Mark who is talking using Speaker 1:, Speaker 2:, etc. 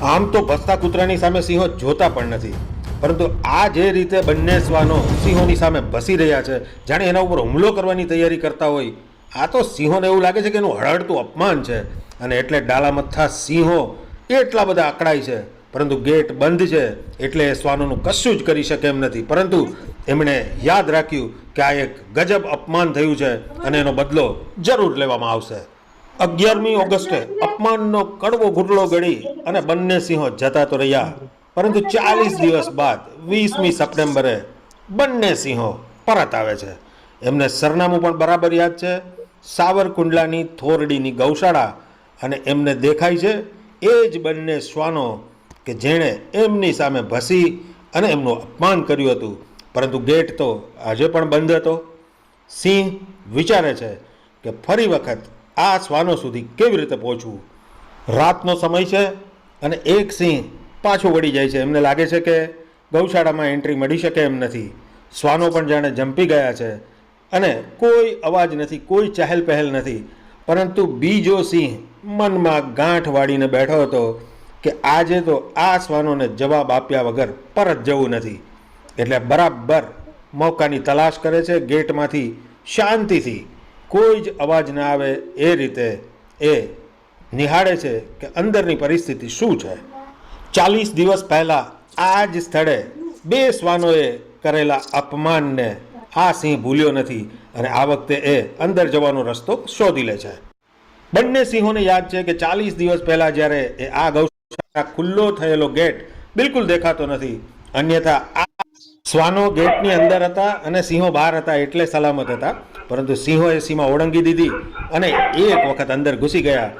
Speaker 1: આમ તો ભસતા કૂતરાની સામે સિંહો જોતા પણ નથી, પરંતુ આ જે રીતે બંને શ્વાનો સિંહોની સામે ભસી રહ્યા છે, જાણે એના ઉપર હુમલો કરવાની તૈયારી કરતા હોય, આ તો સિંહોને એવું લાગે છે કે એનું હળહળતું અપમાન છે. અને એટલે ડાલામથ્થા સિંહો એટલા બધા અકળાય છે, પરંતુ ગેટ બંધ છે એટલે એ શ્વાનોનું કશું જ કરી શકે એમ નથી. પરંતુ એમણે યાદ રાખ્યું કે આ એક ગજબ અપમાન થયું છે અને એનો બદલો જરૂર લેવામાં આવશે. 11મી ઓગસ્ટે અપમાનનો કડવો ઘૂંટડો ગળી અને બંને સિંહો જતા તો રહ્યા, પરંતુ 40 દિવસ બાદ 20મી સપ્ટેમ્બરે બંને સિંહો પરત આવે છે. એમને સરનામું પણ બરાબર યાદ છે, સાવરકુંડલાની થોરડીની ગૌશાળા. અને એમને દેખાય છે એ જ બંને શ્વાનો કે જેણે એમની સામે ભસી અને એમનું અપમાન કર્યું હતું. પરંતુ ગેટ તો આજે પણ બંધ હતો. સિંહ વિચારે છે કે ફરી વખત આ શ્વાનો સુધી કેવી રીતે પહોંચવું. રાતનો સમય છે અને એક સિંહ પાછું વળી જાય છે. એમને લાગે છે કે ગૌશાળામાં એન્ટ્રી મળી શકે એમ નથી. શ્વાનો પણ જાણે જંપી ગયા છે અને કોઈ અવાજ નથી, કોઈ ચહેલ પહેલ નથી. પરંતુ બીજો સિંહ મનમાં ગાંઠ વાળીને બેઠો હતો કે આજે તો આ શ્વાનોને જવાબ આપ્યા વગર પરત જવું નથી. એટલે બરાબર મોકાની તલાશ કરે છે. ગેટમાંથી શાંતિથી કોઈ જ અવાજ ના આવે એ રીતે એ નિહાળે છે કે અંદરની પરિસ્થિતિ શું છે. 40 દિવસ પહેલાં આ જ સ્થળે બે શ્વાનોએ કરેલા અપમાનને આ સિંહ ભૂલ્યો નથી અને આ વખતે એ અંદર જવાનો રસ્તો શોધી લે છે. બંને સિંહોને યાદ છે કે 40 દિવસ પહેલાં જ્યારે એ આ ગૌશાળા ખુલ્લો થયેલો ગેટ બિલકુલ દેખાતો નથી. અન્યથા આ શ્વાનો ગેટની અંદર હતા અને સિંહો બહાર હતા એટલે સલામત હતા. પરંતુ સિંહોએ સીમા ઓળંગી દીધી અને એક વખત અંદર ઘૂસી ગયા